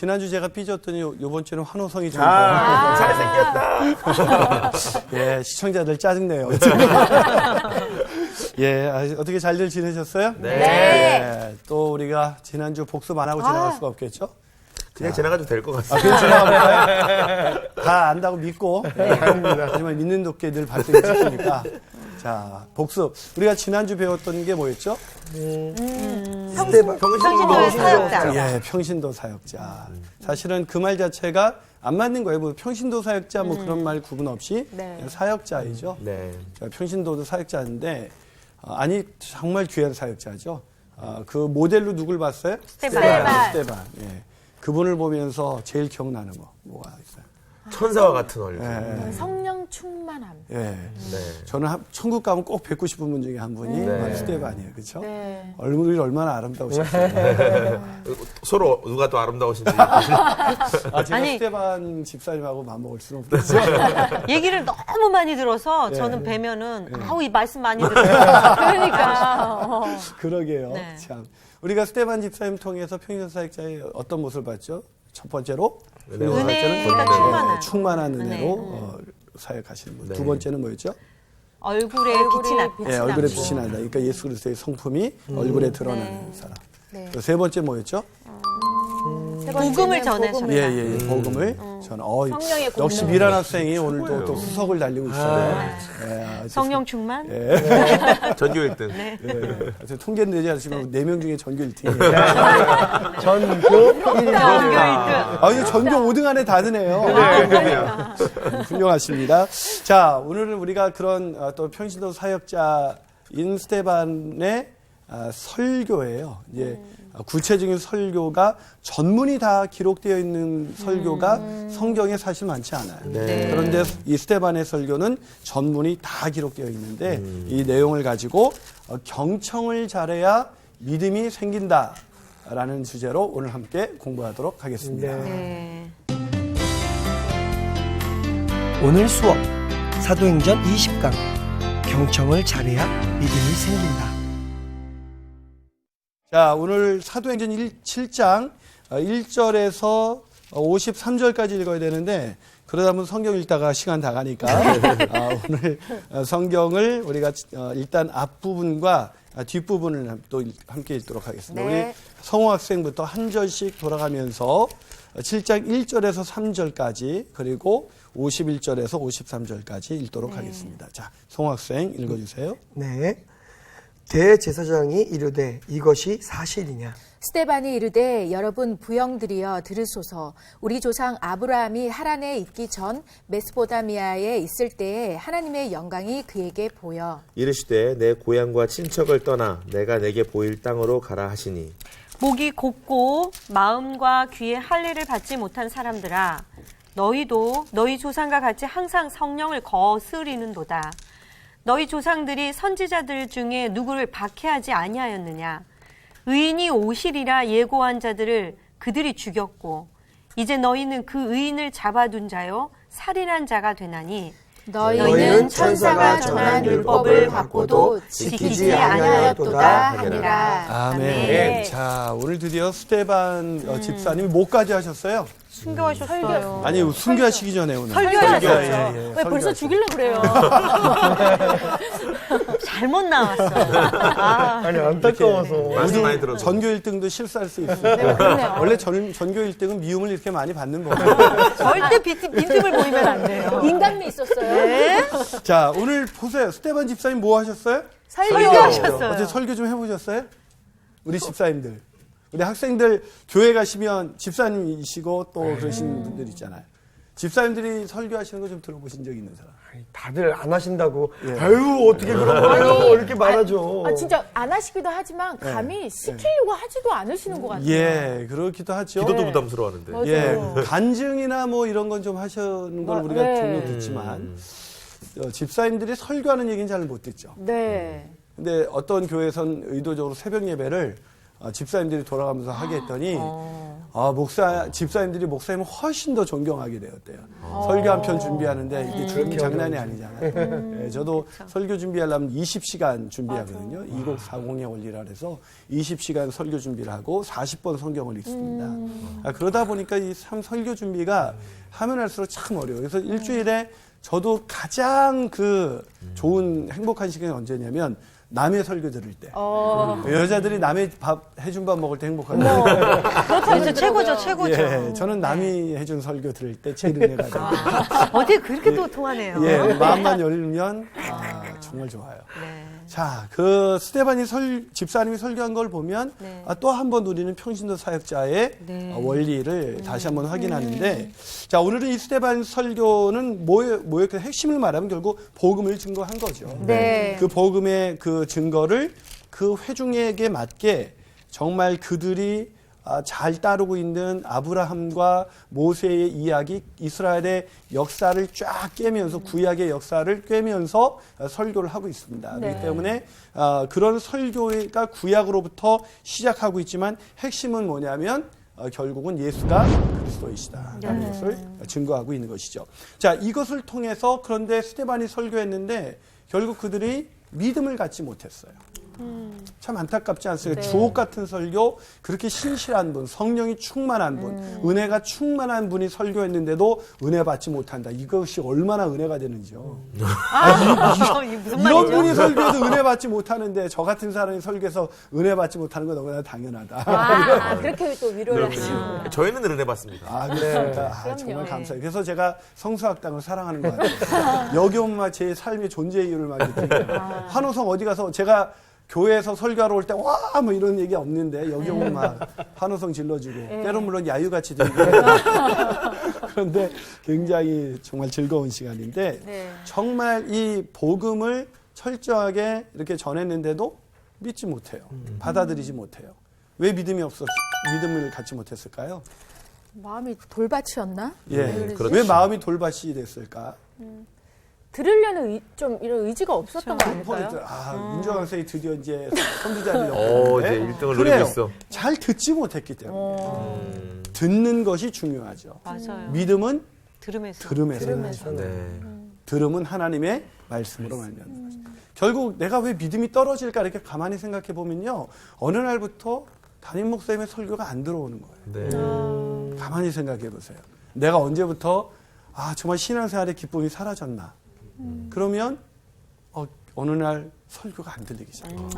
지난주 제가 삐졌더니 요번 주는 환호성이 좀. 잘생겼다. 예, 시청자들 짜증내요. 예, 어떻게 잘들 지내셨어요? 네. 예, 또 우리가 지난주 복습 안 하고 지나갈 수가 없겠죠? 그냥 지나가도 될 것 아, 같습니다. 그냥 지나가볼까요? 다 안다고 믿고. 하지만 믿는 도끼 늘 발등에 찍히니까. 자, 복습. 우리가 지난주 배웠던 게 뭐였죠? 평신도의 사역자. 예, 평신도 사역자. 사실은 그 말 자체가 안 맞는 거예요. 뭐 평신도 사역자 뭐 그런 말 구분 없이 그냥 사역자이죠. 네. 자, 평신도도 사역자인데 아니 정말 귀한 사역자죠. 그 모델로 누굴 봤어요? 스테반. 예. 그분을 보면서 제일 기억나는 거 뭐가 있어요? 천사와 같은 얼굴. 예. 성령 충만함. 예. 네. 저는 천국 가면 꼭 뵙고 싶은 분 중에 한 분이 바로 스테반이에요. 그렇죠? 네. 얼굴이 얼마나 아름다우셨어요. 서로 누가 더 아름다우신지. 제가 아니, 스테반 집사님하고 맞먹을 수는 없겠죠. 얘기를 너무 많이 들어서 네. 저는 뵈면은 아우 이 말씀 많이 들어요. 그러니까. 그러게요. 네. 참. 우리가 스테반 집사님 통해서 평신 사역자의 어떤 모습을 봤죠? 첫 번째로 은혜가 충만한 은혜. 은혜로 사역하시는 분. 네. 두 번째는 뭐였죠? 얼굴에 빛이 나. 예, 얼굴에 빛이 난다. 그러니까 예수 그리스도의 성품이 얼굴에 드러나는 사람. 네. 그리고 세 번째 뭐였죠? 복음을 전하셨다. 예, 복음을 저는 성령의 역시 공동. 미란 학생이 오늘도 또 수석을 달리고 있어요. 예, 성령 충만. 전교 1등. 예, 통계는 내지 않지만 4명 중에 전교 1등이에요. 전교 1등. 아니, 전교 5등 안에 다 드네요. 훌륭하십니다. 자, 오늘은 우리가 그런 또 평신도 사역자인 스테반의 설교예요. 이제 구체적인 설교가 전문이 다 기록되어 있는 설교가 성경에 사실 많지 않아요. 네. 그런데 이 스테반의 설교는 전문이 다 기록되어 있는데 이 내용을 가지고 경청을 잘해야 믿음이 생긴다라는 주제로 오늘 함께 공부하도록 하겠습니다. 네. 오늘 수업 사도행전 20강 경청을 잘해야 믿음이 생긴다. 자, 오늘 사도행전 7장 1절에서 53절까지 읽어야 되는데 그러다 보면 성경 읽다가 시간 다 가니까 오늘 성경을 우리가 일단 앞부분과 뒷부분을 또 함께 읽도록 하겠습니다. 네. 우리 성호 학생부터 한 절씩 돌아가면서 7장 1절에서 3절까지 그리고 51절에서 53절까지 읽도록 하겠습니다. 자, 성호 학생 읽어주세요. 네. 대제사장이 이르되 이것이 사실이냐? 스테반이 이르되 여러분 부영들이여 들으소서. 우리 조상 아브라함이 하란에 있기 전 메소포타미아에 있을 때에 하나님의 영광이 그에게 보여 이르시되 내 고향과 친척을 떠나 내가 내게 보일 땅으로 가라 하시니 목이 곱고 마음과 귀에 할례를 받지 못한 사람들아 너희도 너희 조상과 같이 항상 성령을 거스리는도다. 너희 조상들이 선지자들 중에 누구를 박해하지 아니하였느냐? 의인이 오시리라 예고한 자들을 그들이 죽였고 이제 너희는 그 의인을 잡아둔 자요 살인한 자가 되나니 너희는 천사가 전한 율법을 받고도 지키지 아니하였도다 하니라. 아멘. 네. 자, 오늘 드디어 스테반 집사님이 뭐까지 하셨어요? 순교하셨어요. 아니, 순교하시기 전에 오늘. 설교하셨죠. 왜 벌써 죽일라 그래요? 잘못 나왔어요. 아니 안타까워서. 말씀 많이 들어서. 전교 1등도 실수할 수 있어요. 원래 전교 1등은 미움을 이렇게 많이 받는 거예요. 절대 빈틈을 보이면 안 돼요. 인간미 있었어요. 네. 자, 오늘 보세요. 스테반 집사님 뭐 하셨어요? 설교하셨어요. 어제 설교 좀 해보셨어요? 우리 집사님들. 우리 학생들 교회 가시면 집사님이시고 또 그러신 분들 있잖아요. 집사님들이 설교하시는 거 좀 들어보신 적 있는 사람? 다들 안 하신다고. 아유 어떻게 그런 걸 이렇게 말하죠. 진짜 안 하시기도 하지만 감히 시키려고 하지도 않으시는 것 같아요. 예, 그렇기도 하죠. 기도도 부담스러워하는데. 맞아요. 예, 간증이나 뭐 이런 건 좀 하시는 걸 우리가 네. 종종 듣지만 집사님들이 설교하는 얘기는 잘 못 듣죠. 네. 근데 어떤 교회에선 의도적으로 새벽 예배를 집사님들이 돌아가면서 하게 했더니 집사님들이 목사님을 훨씬 더 존경하게 되었대요. 설교 한 편 준비하는데 이게 지금 장난이 아니잖아요. 네, 저도 설교 준비하려면 20시간 준비하거든요. 2040에 올리라 그래서 20시간 설교 준비를 하고 40번 성경을 읽습니다. 그러다 보니까 이 참 설교 준비가 하면 할수록 참 어려워요. 그래서 일주일에 저도 가장 좋은 행복한 시간이 언제냐면 남의 설교 들을 때. 여자들이 남의 해준 밥 먹을 때 행복하거든요. 그렇죠. 최고죠, 최고죠. 예, 저는 남이 해준 설교 들을 때 제일 은혜가 돼요. 어떻게 그렇게 또 통하네요. 예, 마음만 열면 정말 좋아요. 네. 자, 스테반이 집사님이 설교한 걸 보면 네. 또 한 번 우리는 평신도 사역자의 원리를 다시 한번 확인하는데 자, 오늘은 이 스테반 설교는 뭐였겠어요? 핵심을 말하면 결국 복음을 증거한 거죠. 네. 그 복음의 그 증거를 그 회중에게 맞게 정말 그들이 잘 따르고 있는 아브라함과 모세의 이야기, 이스라엘의 역사를 쫙 깨면서 구약의 역사를 꿰면서 설교를 하고 있습니다. 네. 그렇기 때문에 그런 설교가 구약으로부터 시작하고 있지만 핵심은 뭐냐면 결국은 예수가 그리스도이시다라는 것을 증거하고 있는 것이죠. 자, 이것을 통해서 그런데 스데반이 설교했는데 결국 그들이 믿음을 갖지 못했어요. 참 안타깝지 않습니까? 네. 주옥 같은 설교, 그렇게 신실한 분, 성령이 충만한 분, 은혜가 충만한 분이 설교했는데도 은혜 받지 못한다. 이것이 얼마나 은혜가 되는지요. 이게 무슨 이런 말이죠? 분이 설교해도 은혜 받지 못하는데 저 같은 사람이 설교해서 은혜 받지 못하는 건 너무나 당연하다. 그렇게 또 위로를 하시고. 저희는 은혜 받습니다. 그렇습니까? 그럼요. 정말 감사해요. 그래서 제가 성수학당을 사랑하는 것 같아요. 여기 오면 막 제 삶의 존재 이유를 막 느끼고 한호성 어디 가서 제가 교회에서 설교하러 올 때 와 뭐 이런 얘기 없는데 여기 오면 막 한호성 질러주고 때론 물론 야유같이 들고 그런데 굉장히 정말 즐거운 시간인데 네. 정말 이 복음을 철저하게 이렇게 전했는데도 믿지 못해요. 받아들이지 못해요. 왜 믿음을 갖지 못했을까요? 마음이 돌밭이었나? 예. 그렇죠. 왜 마음이 돌밭이 됐을까? 들으려는 좀 이런 의지가 없었던 거 아닐까요? 윤정환 선생이 드디어 이제 선두자리를 이제 1등을 노리고 있어. 잘 듣지 못했기 때문에. 듣는 것이 중요하죠. 맞아요. 믿음은 들으면서. 들음에서. 네. 들음은 하나님의 말씀으로 말미암는 거죠. 결국 내가 왜 믿음이 떨어질까 이렇게 가만히 생각해 보면요. 어느 날부터 담임 목사님의 설교가 안 들어오는 거예요. 네. 가만히 생각해 보세요. 내가 언제부터 정말 신앙생활의 기쁨이 사라졌나. 그러면 어느 날 설교가 안 들리기 시작해요.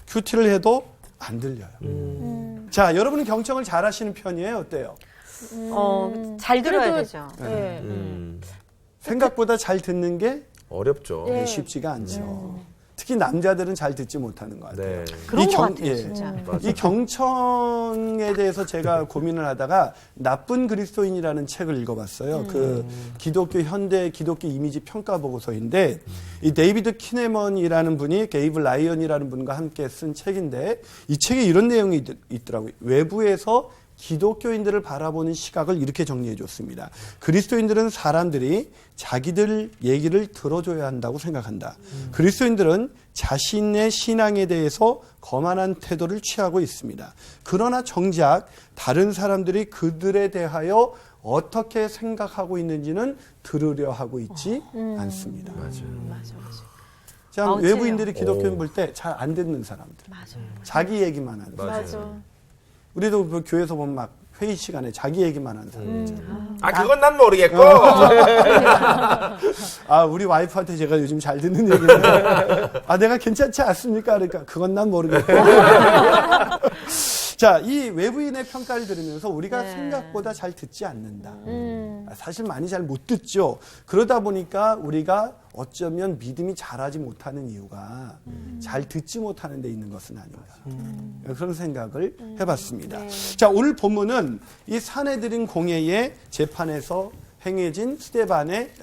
큐티를 해도 안 들려요. 자, 여러분은 경청을 잘 하시는 편이에요? 어때요? 잘 들어야 그래도- 되죠. 네. 생각보다 잘 듣는 게 어렵죠. 네. 쉽지가 않죠. 특히 남자들은 잘 듣지 못하는 것 같아요. 네. 그런 이 것 경- 같아요, 예. 진짜. 이 경청에 대해서 제가 고민을 하다가 나쁜 그리스도인이라는 책을 읽어봤어요. 현대 기독교 이미지 평가 보고서인데 이 데이비드 키네먼이라는 분이 게이블 라이언이라는 분과 함께 쓴 책인데 이 책에 이런 내용이 있더라고요. 외부에서 기독교인들을 바라보는 시각을 이렇게 정리해 줬습니다. 그리스도인들은 사람들이 자기들 얘기를 들어줘야 한다고 생각한다. 그리스도인들은 자신의 신앙에 대해서 거만한 태도를 취하고 있습니다. 그러나 정작 다른 사람들이 그들에 대하여 어떻게 생각하고 있는지는 들으려 하고 있지 않습니다. 자, 맞아요. 외부인들이 기독교인 볼 때 잘 안 듣는 사람들. 자기 얘기만 하는 사람들. 맞아. 우리도 그 교회에서 보면 막 회의 시간에 자기 얘기만 하는 사람 있잖아요. 그건 난 모르겠고. 우리 와이프한테 제가 요즘 잘 듣는 얘기인데, 내가 괜찮지 않습니까? 그러니까, 그건 난 모르겠고. 자, 이 외부인의 평가를 들으면서 우리가 생각보다 잘 듣지 않는다. 사실 많이 잘 못 듣죠. 그러다 보니까 우리가 어쩌면 믿음이 자라지 못하는 이유가 잘 듣지 못하는 데 있는 것은 아닌가. 그런 생각을 해봤습니다. 자, 오늘 본문은 이 산헤드린 공회의 재판에서 행해진 스데반의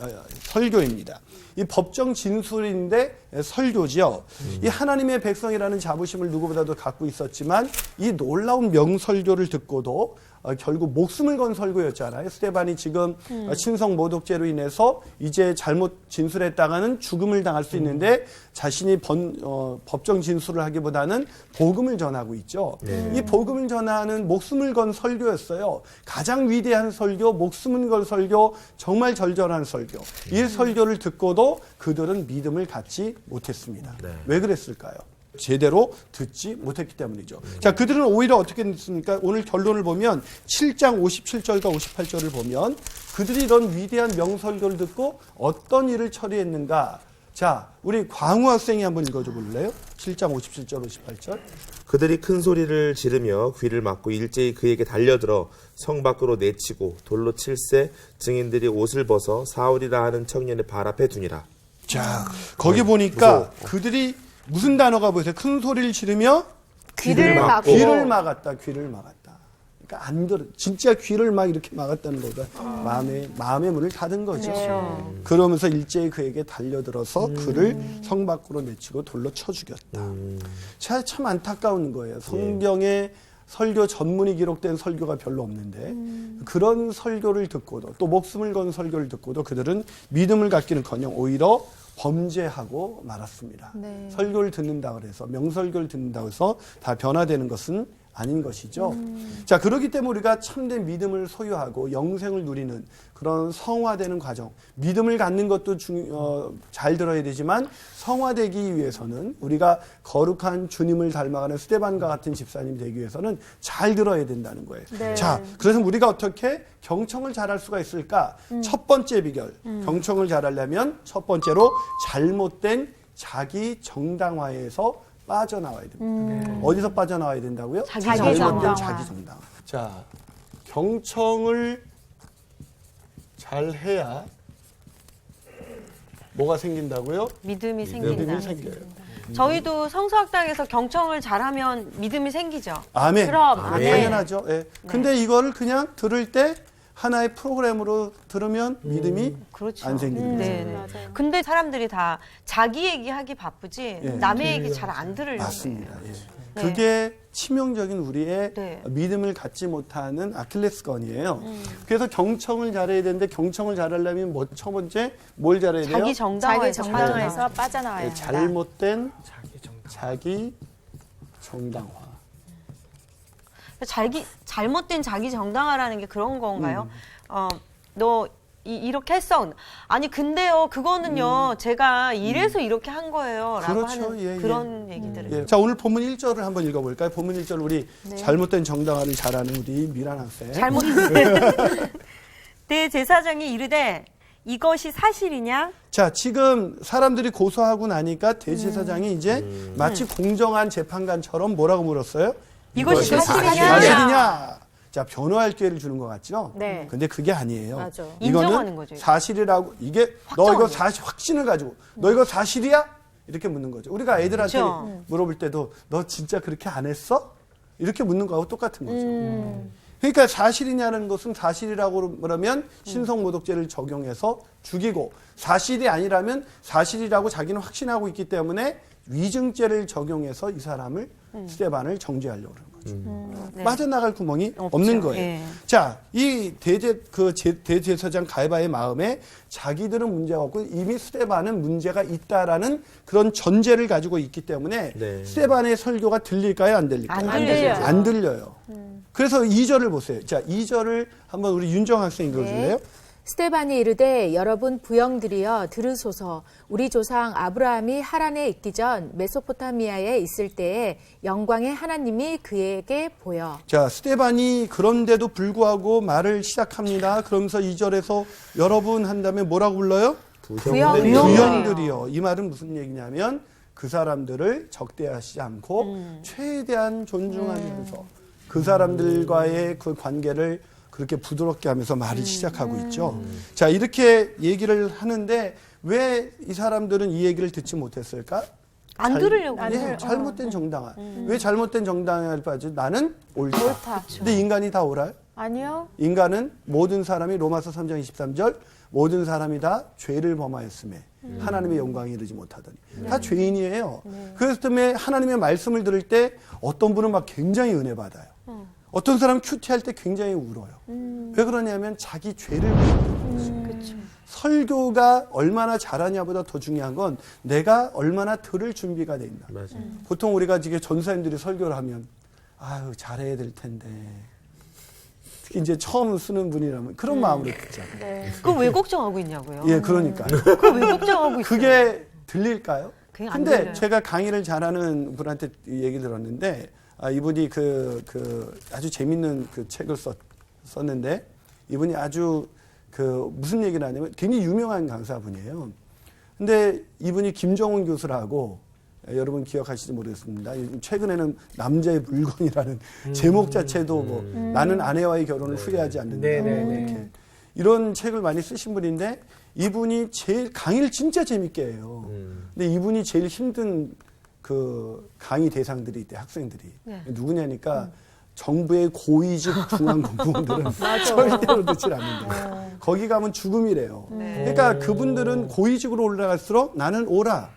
설교입니다. 이 법정 진술인데 설교지요. 이 하나님의 백성이라는 자부심을 누구보다도 갖고 있었지만 이 놀라운 명설교를 듣고도 결국 목숨을 건 설교였잖아요. 스데반이 지금 친성 모독죄로 인해서 이제 잘못 진술했다가는 죽음을 당할 수 있는데 자신이 법정 진술을 하기보다는 복음을 전하고 있죠. 이 복음을 전하는 목숨을 건 설교였어요. 가장 위대한 설교, 목숨을 건 설교, 정말 절절한 설교. 이 설교를 듣고도 그들은 믿음을 갖지 못했습니다. 왜 그랬을까요? 제대로 듣지 못했기 때문이죠. 자, 그들은 오히려 어떻게 됐습니까? 오늘 결론을 보면 7장 57절과 58절을 보면 그들이 이런 위대한 명설교를 듣고 어떤 일을 처리했는가? 자, 우리 광우 학생이 한번 읽어줘 볼래요? 7장 57절, 58절. 그들이 큰 소리를 지르며 귀를 막고 일제히 그에게 달려들어 성 밖으로 내치고 돌로 칠세 증인들이 옷을 벗어 사울이라 하는 청년의 발 앞에 두니라. 자, 거기 보니까 무서워. 그들이 무슨 단어가 보세요? 큰 소리를 지르며 귀를 막고. 귀를 막았다. 귀를 막았다. 그러니까 안 들어. 진짜 귀를 막 이렇게 막았다는 거다. 마음의 문을 닫은 거죠. 그러면서 일제히 그에게 달려들어서 그를 성 밖으로 내치고 돌로 쳐 죽였다. 자, 참 안타까운 거예요. 성경에 설교 전문이 기록된 설교가 별로 없는데 그런 설교를 듣고도 또 목숨을 건 설교를 듣고도 그들은 믿음을 갖기는커녕 오히려 범죄하고 말았습니다. 네. 설교를 듣는다고 해서 명설교를 듣는다고 해서 다 변화되는 것은 아닌 것이죠. 자, 그렇기 때문에 우리가 참된 믿음을 소유하고 영생을 누리는 그런 성화되는 과정, 믿음을 갖는 것도 잘 들어야 되지만 성화되기 위해서는 우리가 거룩한 주님을 닮아가는 스데반과 같은 집사님 되기 위해서는 잘 들어야 된다는 거예요. 네. 자, 그래서 우리가 어떻게 경청을 잘할 수가 있을까? 첫 번째 비결, 경청을 잘하려면 첫 번째로 잘못된 자기 정당화에서 빠져나와야 됩니다. 어디서 빠져나와야 된다고요? 자기 잘못된 정당화. 자기 정당화. 자, 경청을 잘 해야 뭐가 생긴다고요? 믿음이 생긴다. 믿음이 생겨요. 저희도 성서학당에서 경청을 잘하면 믿음이 생기죠. 아멘. 그럼, 아멘. 당연하죠. 예. 근데 이거를 그냥 들을 때 하나의 프로그램으로 들으면 믿음이 그렇죠. 안 생기는 거죠. 네, 네. 맞아요. 근데 사람들이 다 자기 얘기하기 바쁘지 예. 남의 얘기 잘 안 들으려고 맞습니다. 해요. 예. 네. 그게 치명적인 우리의 네. 믿음을 갖지 못하는 아킬레스건이에요. 그래서 경청을 잘해야 되는데 경청을 잘하려면 첫 번째 뭘 잘해야 돼요? 자기 정당화에서 자기 정당화에서 빠져나와야 예, 한다. 잘못된 자기 정당화. 잘못된 자기 정당화라는 게 그런 건가요? 너 이렇게 했어. 아니 근데요 그거는요 제가 이래서 이렇게 한 거예요 라고 그렇죠. 하는 예, 예. 그런 얘기들을 예. 자, 오늘 본문 1절을 한번 읽어볼까요? 본문 1절 우리 잘못된 정당화를 잘하는 우리 미란 학생. 대제사장이 이르되 이것이 사실이냐? 자, 지금 사람들이 고소하고 나니까 대제사장이 이제 마치 공정한 재판관처럼 뭐라고 물었어요? 이것이 사실이냐? 사실이냐? 자, 변호할 기회를 주는 것 같죠? 네. 근데 그게 아니에요. 맞아. 인정하는 이거는 거죠, 이거. 사실이라고, 이게 너 이거 확신을 가지고, 너 이거 사실이야? 이렇게 묻는 거죠. 우리가 애들한테 그렇죠. 물어볼 때도 너 진짜 그렇게 안 했어? 이렇게 묻는 거하고 똑같은 거죠. 그러니까 사실이냐는 것은 사실이라고 그러면 신성모독죄를 적용해서 죽이고 사실이 아니라면 사실이라고 자기는 확신하고 있기 때문에 위증죄를 적용해서 이 사람을 스데반을 정죄하려고 그러는 거죠. 네. 빠져나갈 구멍이 없죠. 없는 거예요. 예. 자, 이 대제사장 가이바의 마음에 자기들은 문제가 없고 이미 스데반은 문제가 있다라는 그런 전제를 가지고 있기 때문에 네. 스데반의 설교가 들릴까요? 안 들릴까요? 안 들려요. 안 들려요. 그래서 2절을 보세요. 자, 2절을 한번 우리 윤정 학생 읽어줄래요? 스데반이 이르되 여러분 부영들이여 들으소서 우리 조상 아브라함이 하란에 있기 전 메소포타미아에 있을 때에 영광의 하나님이 그에게 보여. 자, 스데반이 그런데도 불구하고 말을 시작합니다. 그러면서 2절에서 여러분 한 다음에 뭐라고 불러요? 부영들이요. 이 말은 무슨 얘기냐면 그 사람들을 적대하지 않고 최대한 존중하면서 그 사람들과의 그 관계를 그렇게 부드럽게 하면서 말을 시작하고 있죠. 자, 이렇게 얘기를 하는데 왜 이 사람들은 이 얘기를 듣지 못했을까? 안 들으려고 예, 잘못된 정당화. 왜 잘못된 정당화를 빠지? 나는 옳다. 근데 인간이 다 옳아요? 아니요. 인간은 모든 사람이 로마서 3장 23절 모든 사람이 다 죄를 범하였음에 하나님의 영광에 이르지 못하더니 다 죄인이에요. 그래서 때문에 하나님의 말씀을 들을 때 어떤 분은 막 굉장히 은혜 받아요. 어떤 사람은 큐티할 때 굉장히 울어요. 왜 그러냐면 자기 죄를 보는 거죠. 설교가 얼마나 잘하냐보다 더 중요한 건 내가 얼마나 들을 준비가 돼 있나. 맞아요. 보통 우리가 지금 전사님들이 설교를 하면 아유 잘해야 될 텐데 특히 이제 처음 쓰는 분이라면 그런 마음으로 듣잖아요. 네. 그럼 왜 걱정하고 있냐고요? 예, 그러니까 그럼 왜 걱정하고 있어요? 그게 들릴까요? 그게 안 근데 들려요. 제가 강의를 잘하는 분한테 이 얘기 들었는데 이분이 아주 재밌는 그 책을 썼는데 이분이 아주 무슨 얘기를 하냐면 굉장히 유명한 강사분이에요. 근데 이분이 김정은 교수라고 여러분 기억하실지 모르겠습니다. 최근에는 남자의 물건이라는 제목 자체도 뭐 나는 아내와의 결혼을 후회하지 않는다. 이렇게 이런 책을 많이 쓰신 분인데 이분이 제일 강의를 진짜 재밌게 해요. 근데 이분이 제일 힘든 그 강의 대상들이 있대, 학생들이. 네. 누구냐니까 정부의 고위직 중앙공무원들은 절대로 듣질 않는다. 거기 가면 죽음이래요. 그러니까 그분들은 고위직으로 올라갈수록 나는 오라.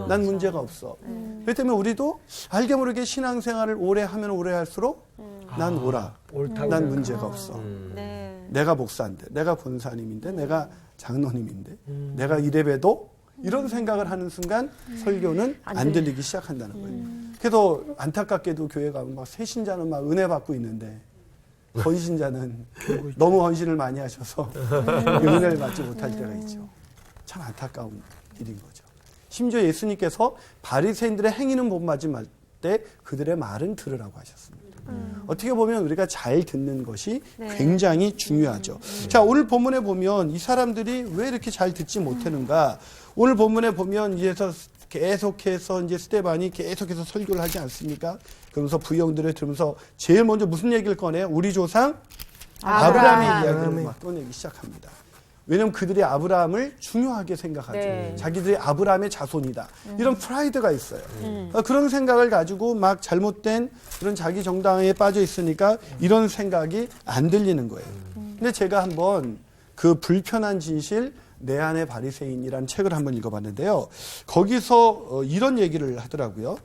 난 문제가 없어. 그렇기 때문에 우리도 알게 모르게 신앙생활을 오래 하면 오래 할수록 난 오라. 옳다고 난 생각하고. 문제가 없어. 네. 내가 목사인데, 내가 권사님인데, 내가 장로님인데, 내가 이래봬도 이런 생각을 하는 순간 설교는 안 들리기 시작한다는 거예요. 그래도 안타깝게도 교회 가면 막 새신자는 막 은혜 받고 있는데 헌신자는 너무 헌신을 많이 하셔서 은혜를 받지 못할 때가 있죠. 참 안타까운 일인 거죠. 심지어 예수님께서 바리새인들의 행위는 못 맞을 때 그들의 말은 들으라고 하셨습니다. 어떻게 보면 우리가 잘 듣는 것이 굉장히 중요하죠. 자, 오늘 본문에 보면 이 사람들이 왜 이렇게 잘 듣지 못하는가? 오늘 본문에 보면 이에서 계속해서 이제 스데반이 계속해서 설교를 하지 않습니까? 그러면서 부형들을 들으면서 제일 먼저 무슨 얘기를 꺼내요? 우리 조상 아브라함의 이야기를 막 꺼내기 시작합니다. 왜냐하면 그들이 아브라함을 중요하게 생각하죠. 네. 자기들이 아브라함의 자손이다. 이런 프라이드가 있어요. 그런 생각을 가지고 막 잘못된 그런 자기 정당에 빠져 있으니까 이런 생각이 안 들리는 거예요. 근데 제가 한번 그 불편한 진실 내 안의 바리새인이라는 책을 한번 읽어봤는데요. 거기서 이런 얘기를 하더라고요.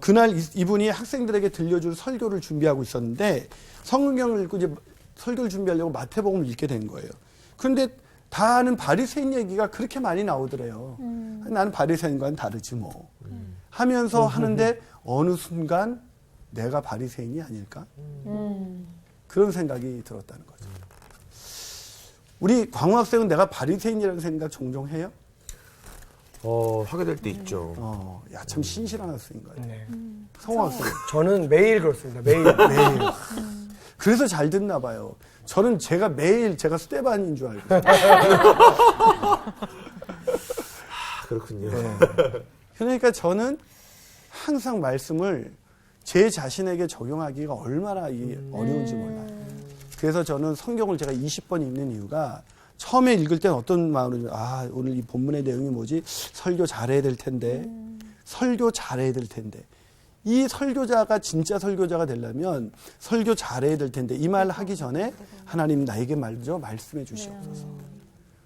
그날 이분이 학생들에게 들려줄 설교를 준비하고 있었는데 성경을 읽고 이제 설교를 준비하려고 마태복음을 읽게 된 거예요. 그런데 다 아는 바리새인 얘기가 그렇게 많이 나오더래요. 나는 바리새인과는 다르지 뭐. 하면서 하는데 어느 순간 내가 바리새인이 아닐까? 그런 생각이 들었다는 거죠. 우리 광학생은 내가 바리새인이라는 생각 종종 해요? 하게 될 때 있죠. 야, 참 신실한 학생인 거예요. 네. 성호 학생. 저는 매일 그렇습니다. 매일. 그래서 잘 듣나 봐요. 저는 매일 제가 스테반인 줄 알고. 그렇군요. 네. 그러니까 저는 항상 말씀을 제 자신에게 적용하기가 얼마나 어려운지 몰라요. 그래서 저는 성경을 제가 20번 읽는 이유가 처음에 읽을 땐 어떤 마음으로 오늘 이 본문의 내용이 뭐지? 설교 잘해야 될 텐데. 설교 잘해야 될 텐데. 이 설교자가 진짜 설교자가 되려면 설교 잘해야 될 텐데 이 말 하기 전에 하나님 나에게 먼저 말씀해 주시옵소서.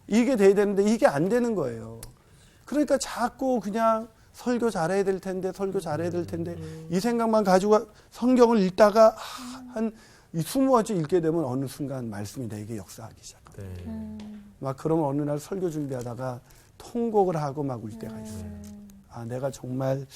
이게 돼야 되는데 이게 안 되는 거예요. 그러니까 자꾸 그냥 설교 잘해야 될 텐데 설교 잘해야 될 텐데 이 생각만 가지고 성경을 읽다가 한 20번째 읽게 되면 어느 순간 말씀이 내게 역사하기 시작합니다. 네. 막 그러면 어느 날 설교 준비하다가 통곡을 하고 막 울 때가 있어요. 내가 정말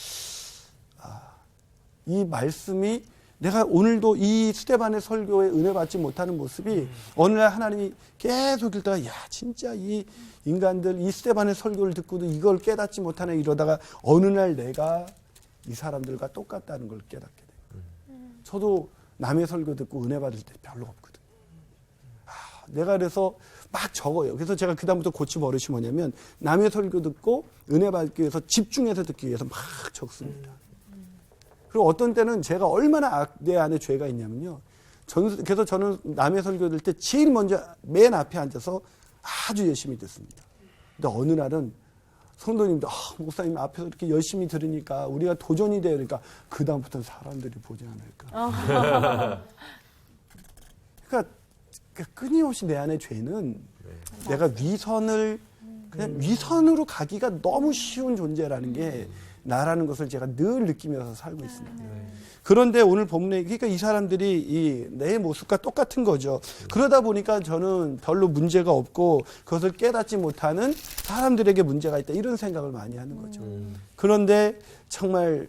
이 말씀이 내가 오늘도 이 스데반의 설교에 은혜 받지 못하는 모습이 어느 날 하나님이 계속 읽다가 진짜 이 인간들 이 스데반의 설교를 듣고도 이걸 깨닫지 못하네 이러다가 어느 날 내가 이 사람들과 똑같다는 걸 깨닫게 돼요. 저도 남의 설교 듣고 은혜 받을 때 별로 없거든요. 내가 그래서 막 적어요. 그래서 제가 그다음부터 고친 버릇이 뭐냐면 남의 설교 듣고 은혜 받기 위해서 집중해서 듣기 위해서 막 적습니다. 그리고 어떤 때는 제가 얼마나 내 안에 죄가 있냐면요. 그래서 저는 남의 설교 들 때 제일 먼저 맨 앞에 앉아서 아주 열심히 듣습니다. 근데 어느 날은 성도님도 목사님 앞에서 이렇게 열심히 들으니까 우리가 도전이 돼요. 그러니까 그다음부터는 사람들이 보지 않을까. 그러니까 끊임없이 내 안에 죄는 내가 위선을 그냥 위선으로 가기가 너무 쉬운 존재라는 게 나라는 것을 제가 늘 느끼면서 살고 있습니다. 그런데 오늘 본문에 그러니까 이 사람들이 이 내 모습과 똑같은 거죠. 그러다 보니까 저는 별로 문제가 없고 그것을 깨닫지 못하는 사람들에게 문제가 있다 이런 생각을 많이 하는 거죠. 그런데 정말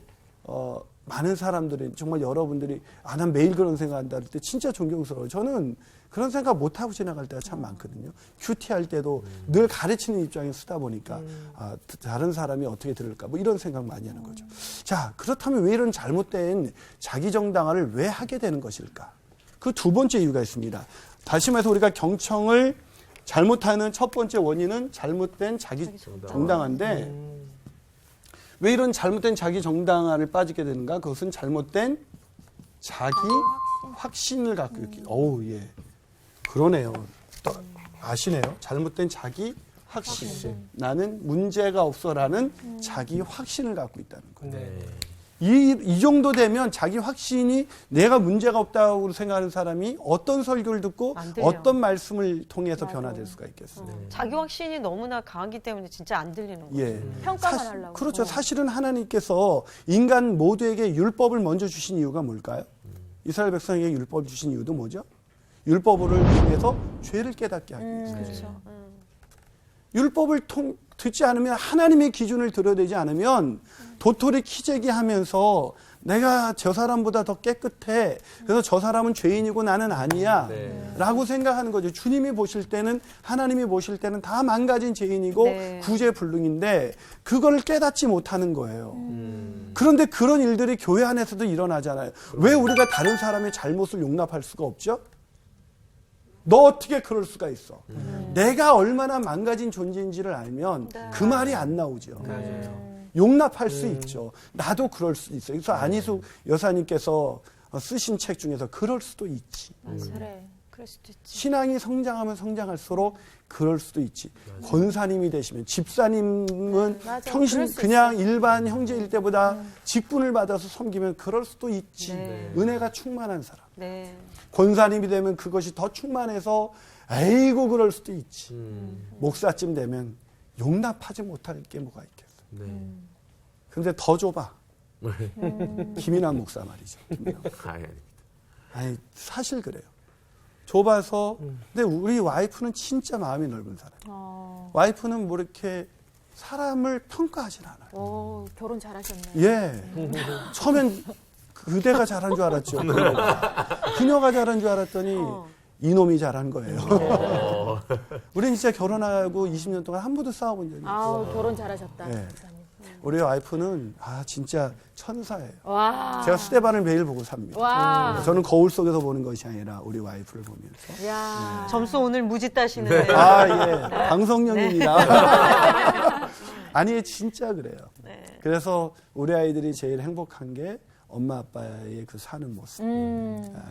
많은 사람들이 정말 여러분들이 난 매일 그런 생각한다 할 때 진짜 존경스러워요. 저는 그런 생각 못하고 지나갈 때가 참 많거든요. 큐티할 때도 늘 가르치는 입장에 쓰다 보니까 다른 사람이 어떻게 들을까 뭐 이런 생각 많이 하는 거죠. 자, 그렇다면 왜 이런 잘못된 자기 정당화를 왜 하게 되는 것일까? 그 두 번째 이유가 있습니다. 다시 말해서 우리가 경청을 잘못하는 첫 번째 원인은 잘못된 자기 정당화인데 왜 이런 잘못된 자기 정당화를 빠지게 되는가? 그것은 잘못된 자기 확신을 갖고 있기. 어우, 예. 그러네요. 또 아시네요. 잘못된 자기 확신. 나는 문제가 없어라는 자기 확신을 갖고 있다는 거예요. 이 정도 되면 자기 확신이 내가 문제가 없다고 생각하는 사람이 어떤 설교를 듣고 안 들려. 어떤 말씀을 통해서 변화될 수가 있겠어요. 자기 확신이 너무나 강하기 때문에 진짜 안 들리는 거죠. 예. 평가만 하려고. 그렇죠. 사실은 하나님께서 인간 모두에게 율법을 먼저 주신 이유가 뭘까요? 이스라엘 백성에게 율법을 주신 이유도 뭐죠? 율법을 통해서 죄를 깨닫게 하기 위해서. 그렇죠. 율법을 듣지 않으면 하나님의 기준을 들여대지 않으면 도토리 키재기 하면서 내가 저 사람보다 더 깨끗해. 그래서 저 사람은 죄인이고 나는 아니야. 라고 생각하는 거죠. 주님이 보실 때는 하나님이 보실 때는 다 망가진 죄인이고 네. 구제불능인데 그걸 깨닫지 못하는 거예요. 그런데 그런 일들이 교회 안에서도 일어나잖아요. 왜 우리가 다른 사람의 잘못을 용납할 수가 없죠? 너 어떻게 그럴 수가 있어? 내가 얼마나 망가진 존재인지를 알면 그 말이 안 나오죠. 용납할 수 있죠. 나도 그럴 수 있어요. 그래서 안희숙 여사님께서 쓰신 책 중에서 그럴 수도 있지. 그래. 그럴 수도 있지. 신앙이 성장하면 성장할수록 그럴 수도 있지. 권사님이 되시면 집사님은 맞아. 평신 그럴 수 그냥 일반 형제일 때보다 직분을 받아서 섬기면 그럴 수도 있지. 네. 은혜가 충만한 사람. 네. 권사님이 되면 그것이 더 충만해서 에이고 그럴 수도 있지. 목사쯤 되면 용납하지 못할 게 뭐가 있겠어. 근데 더 좁아. 김인환 목사 말이죠. 아니 사실 그래요. 좁아서 근데 우리 와이프는 진짜 마음이 넓은 사람이에요. 와이프는 뭐 이렇게 사람을 평가하진 않아요. 결혼 잘하셨네. 예. 처음엔 그대가 잘한 줄 알았죠. 그녀가 잘한 줄 알았더니 이놈이 잘한 거예요. 우리는 진짜 결혼하고 20년 동안 한 번도 싸워본 적이 없어요. 결혼 잘하셨다. 예. 우리 와이프는 진짜 천사예요. 와. 제가 스테반을 매일 보고 삽니다. 와. 저는 거울 속에서 보는 것이 아니라 우리 와이프를 보면서. 야. 점수 오늘 무지 따시는데요. 예. 방송용입니다. 아니, 진짜 그래요. 그래서 우리 아이들이 제일 행복한 게 엄마 아빠의 그 사는 모습.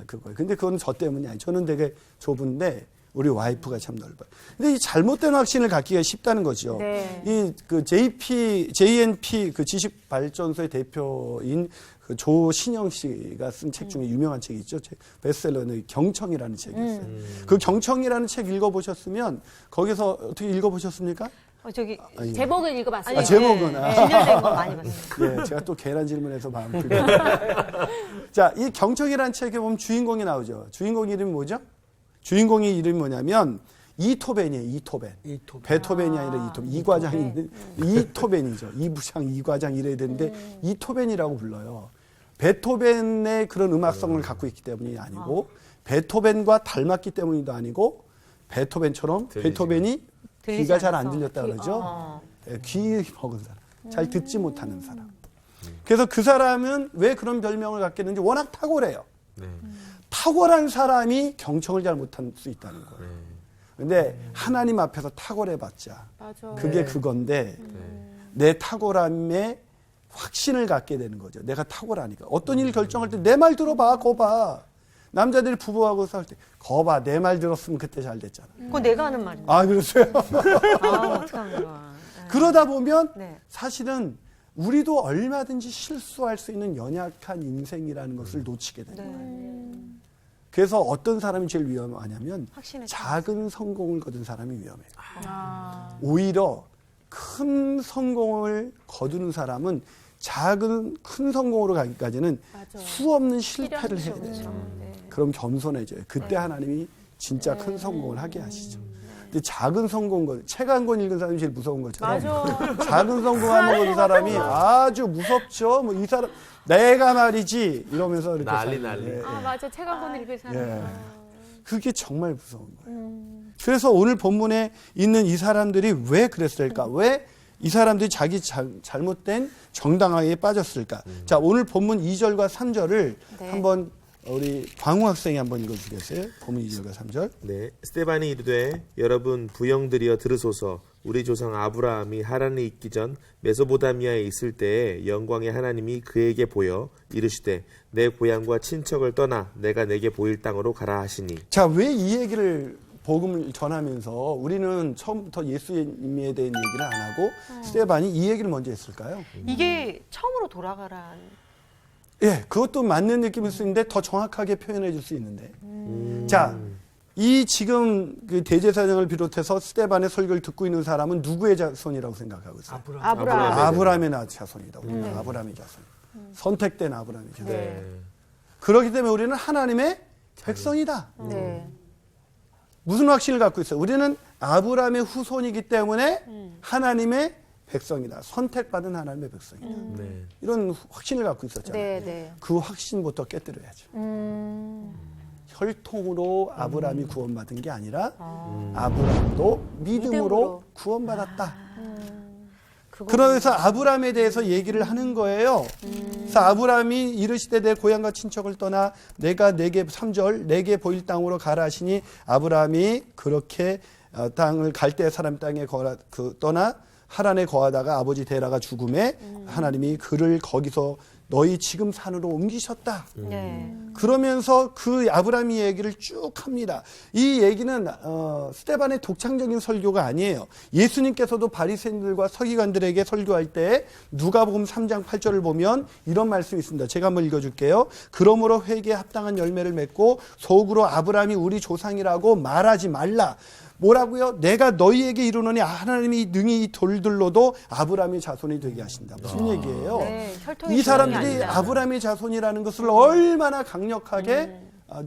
그거예요. 근데 그건 저 때문이 아니에요. 저는 되게 좁은데 우리 와이프가 참 넓어요. 근데 이 잘못된 확신을 갖기가 쉽다는 거죠. 네. 이 그 JNP 그 지식발전소의 대표인 그 조신영 씨가 쓴 책 중에 유명한 책이 있죠. 베스트셀러는 경청이라는 책이 있어요. 그 경청이라는 책 읽어보셨으면 거기서 어떻게 읽어보셨습니까? 저기 제목을 읽어봤어요. 제목은. 진열된 거 많이 봤어요. 예, 제가 또 계란 질문해서 마음 풀고. 자, 이 경청이라는 책에 보면 주인공이 나오죠. 주인공 이름이 뭐죠? 주인공의 이름이 뭐냐면 이토벤이에요. 이토벤. 베토벤이 아니라 이토벤. 이과장이 있는 이토벤이죠. 이부장, 이과장 이래야 되는데 이토벤이라고 불러요. 베토벤의 그런 음악성을 갖고 있기 때문이 아니고 베토벤과 닮았기 때문이도 아니고 베토벤처럼 베토벤이 귀가 잘 안 들렸다 그러죠. 귀 먹은 사람. 잘 듣지 못하는 사람. 그래서 그 사람은 왜 그런 별명을 갖겠는지 워낙 탁월해요. 탁월한 사람이 경청을 잘 못할 수 있다는 거예요. 근데 하나님 앞에서 탁월해봤자 맞아. 그게 그건데 내 탁월함에 확신을 갖게 되는 거죠. 내가 탁월하니까. 어떤 일 결정할 때 내 말 들어봐, 거 봐. 남자들이 부부하고 싸울 때 거 봐, 내 말 들었으면 그때 잘 됐잖아. 그거 내가 하는 말인데. 그러세요? 어떡하면 좋아. 그러다 보면 네. 사실은 우리도 얼마든지 실수할 수 있는 연약한 인생이라는 것을 놓치게 되는 거예요. 그래서 어떤 사람이 제일 위험하냐면 확신에 작은 성공을 거둔 사람이 위험해요. 아. 오히려 큰 성공을 거두는 사람은 큰 성공으로 가기까지는 맞아. 수없는 실패를 해야 돼요. 그렇죠. 네. 그럼 겸손해져요. 그때 하나님이 진짜 큰 성공을 하게 하시죠. 근데 작은 성공, 책 한 권 읽은 사람이 제일 무서운 거잖아요. 맞아. 작은 성공하는 거는 사람이 아주 무섭죠. 뭐 이 사람 내가 말이지 이러면서 이렇게 난리, 살아요. 난리. 예, 예. 아, 맞아. 책 한 권 읽을 사람. 예. 그게 정말 무서운 거예요. 그래서 오늘 본문에 있는 이 사람들이 왜 그랬을까? 왜 이 사람들이 자기 잘못된 정당화에 빠졌을까? 자, 오늘 본문 2절과 3절을 네. 한번 우리 광우 학생이 한번 읽어주겠어요? 본문 2절과 3절. 네, 스데반이 이르되 여러분 부영들이여 들으소서. 우리 조상 아브라함이 하란에 있기 전 메소보다미아에 있을 때에 영광의 하나님이 그에게 보여 이르시되 내 고향과 친척을 떠나 내가 내게 보일 땅으로 가라 하시니. 자, 왜 이 얘기를 복음을 전하면서 우리는 처음부터 예수님에 대한 얘기를 안 하고 스데반이 이 얘기를 먼저 했을까요? 이게 처음으로 돌아가란. 예, 그것도 맞는 느낌일 수 있는데 더 정확하게 표현해 줄 수 있는데. 자, 이 지금 그 대제사장을 비롯해서 스데반의 설교를 듣고 있는 사람은 누구의 자손이라고 생각하고 있어요? 아브라함. 아브라함의 자손이라고. 아브라함의 자손. 선택된 아브라함의 자손. 네. 그렇기 때문에 우리는 하나님의 백성이다. 네. 무슨 확신을 갖고 있어요? 우리는 아브라함의 후손이기 때문에 하나님의 백성이다. 선택받은 하나님의 백성이다. 네. 이런 확신을 갖고 있었잖아요. 네, 네. 그 확신부터 깨뜨려야죠. 혈통으로 아브라함이 구원받은 게 아니라 아브라함도 믿음으로 믿음으로. 구원받았다. 그러면서 아브라함에 대해서 얘기를 하는 거예요. 그래서 아브라함이 이르시되 내 고향과 친척을 떠나 내가 내게 3절 내게 보일 땅으로 가라 하시니 아브라함이 그렇게 땅을 갈대 사람 땅에 떠나 하란에 거하다가 아버지 데라가 죽음에 하나님이 그를 거기서 너희 지금 산으로 옮기셨다. 네. 그러면서 그 아브라함이 얘기를 쭉 합니다. 이 얘기는 스데반의 독창적인 설교가 아니에요. 예수님께서도 바리새인들과 서기관들에게 설교할 때 누가복음 3장 8절을 보면 이런 말씀이 있습니다. 제가 한번 읽어줄게요. 그러므로 회개에 합당한 열매를 맺고 속으로 아브라함이 우리 조상이라고 말하지 말라. 뭐라고요? 내가 너희에게 이르노니 하나님이 능히 이 돌들로도 아브라함의 자손이 되게 하신다. 무슨 얘기예요? 네, 혈통이 이 사람들이 중요한 게 아니다. 아브라함의 자손이라는 것을 얼마나 강력하게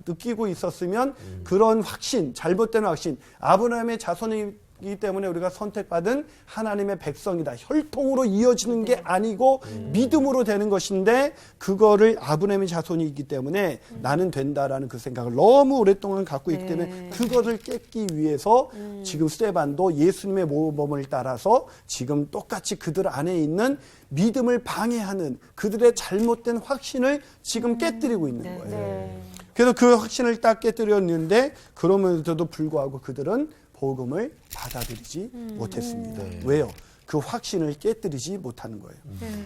느끼고 있었으면 그런 확신, 잘못된 확신, 아브라함의 자손이기 때문에 우리가 선택받은 하나님의 백성이다. 혈통으로 이어지는 게 아니고 믿음으로 되는 것인데 그거를 아브라함의 자손이기 때문에 나는 된다라는 그 생각을 너무 오랫동안 갖고 있기 때문에 그것을 깼기 위해서 지금 스데반도 예수님의 모범을 따라서 지금 똑같이 그들 안에 있는 믿음을 방해하는 그들의 잘못된 확신을 지금 깨뜨리고 있는 거예요. 네. 그래서 그 확신을 딱 깨뜨렸는데 그러면서도 불구하고 그들은 복음을 받아들이지 못했습니다. 왜요? 그 확신을 깨뜨리지 못하는 거예요.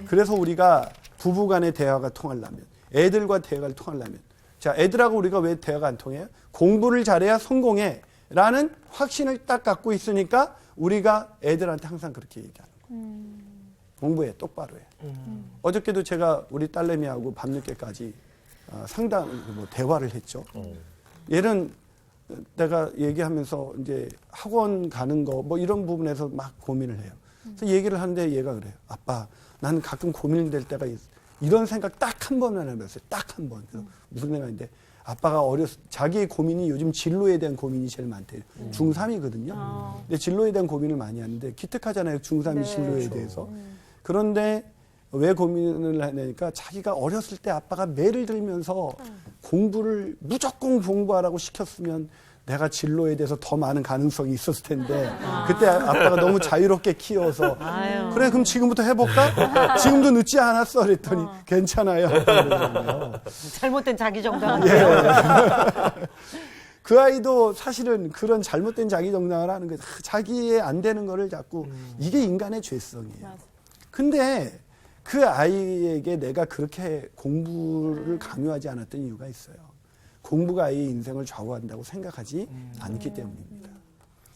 그래서 우리가 부부간의 대화가 통하려면 애들과 대화가 통하려면 자, 애들하고 우리가 왜 대화가 안 통해요? 공부를 잘해야 성공해 라는 확신을 딱 갖고 있으니까 우리가 애들한테 항상 그렇게 얘기하는 거예요. 공부해, 똑바로 해. 어저께도 제가 우리 딸내미하고 밤늦게까지 상당 뭐 대화를 했죠. 얘는 내가 얘기하면서 이제 학원 가는 거 뭐 이런 부분에서 막 고민을 해요. 그래서 얘기를 하는데 얘가 그래요. 아빠, 나는 가끔 고민될 때가 있어. 이런 생각 딱 한 번만 해봤어요. 딱 한 번. 그래서 무슨 생각인데 아빠가 자기의 고민이 요즘 진로에 대한 고민이 제일 많대요. 중3이거든요. 근데 진로에 대한 고민을 많이 하는데 기특하잖아요. 중3이 진로에 대해서. 그런데 왜 고민을 하냐니까 자기가 어렸을 때 아빠가 매를 들면서 공부를 무조건 공부하라고 시켰으면 내가 진로에 대해서 더 많은 가능성이 있었을 텐데 그때 아빠가 너무 자유롭게 키워서 그래 그럼 지금부터 해볼까? 지금도 늦지 않았어 그랬더니 괜찮아요. 잘못된 자기 정당. 그 아이도 사실은 그런 잘못된 자기 정당을 하는 거예요. 자기의 안 되는 거를 자꾸 이게 인간의 죄성이에요. 근데 그 아이에게 내가 그렇게 공부를 강요하지 않았던 이유가 있어요. 공부가 아이의 인생을 좌우한다고 생각하지 않기 때문입니다.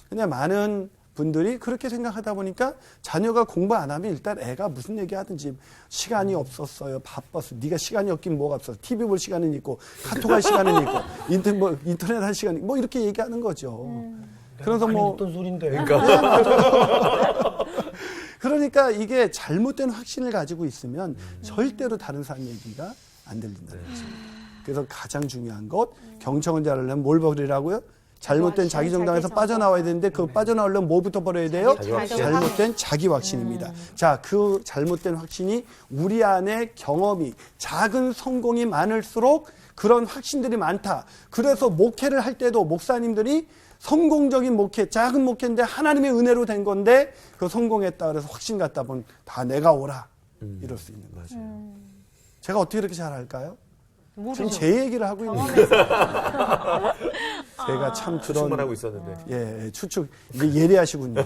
근데 많은 분들이 그렇게 생각하다 보니까 자녀가 공부 안 하면 일단 애가 무슨 얘기하든지 시간이 없었어요. 바빴어. 네가 시간이 없긴 뭐가 없어. TV 볼 시간은 있고 카톡 할 시간은 있고 인터넷 할 시간이 있고 뭐 이렇게 얘기하는 거죠. 그래서 많이 뭐 듣던 소린데. 그러니까 이게 잘못된 확신을 가지고 있으면 절대로 다른 사람 얘기가 안 들린다는 거죠. 그래서 가장 중요한 것 경청을 잘하려면 뭘 버리라고요? 잘못된 자기 정당에서 빠져나와야 되는데 그 빠져나오려면 뭐부터 버려야 돼요? 잘못된 자기 확신입니다. 자, 그 잘못된 확신이 우리 안에 경험이 작은 성공이 많을수록 그런 확신들이 많다. 그래서 목회를 할 때도 목사님들이 성공적인 목회, 작은 목회인데 하나님의 은혜로 된 건데 그 성공했다 그래서 확신 갖다 보면 다 내가 오라 이럴 수 있는 거죠. 제가 어떻게 이렇게 잘할까요? 지금 제 얘기를 하고 있는 거예요. 제가 참 추측만 하고 있었는데. 예, 추측 이게 예리하시군요.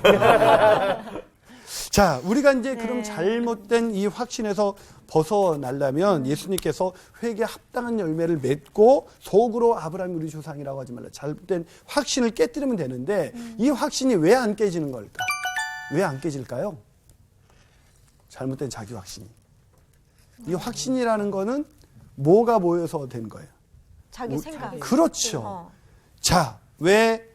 자, 우리가 이제 그럼 잘못된 이 확신에서 벗어나려면 예수님께서 회개에 합당한 열매를 맺고 속으로 아브라함이 우리 조상이라고 하지 말라. 잘못된 확신을 깨뜨리면 되는데 이 확신이 왜 안 깨지는 걸까? 왜 안 깨질까요? 잘못된 자기 확신이. 이 확신이라는 거는 뭐가 모여서 된 거예요? 자기 생각. 그렇죠. 자, 왜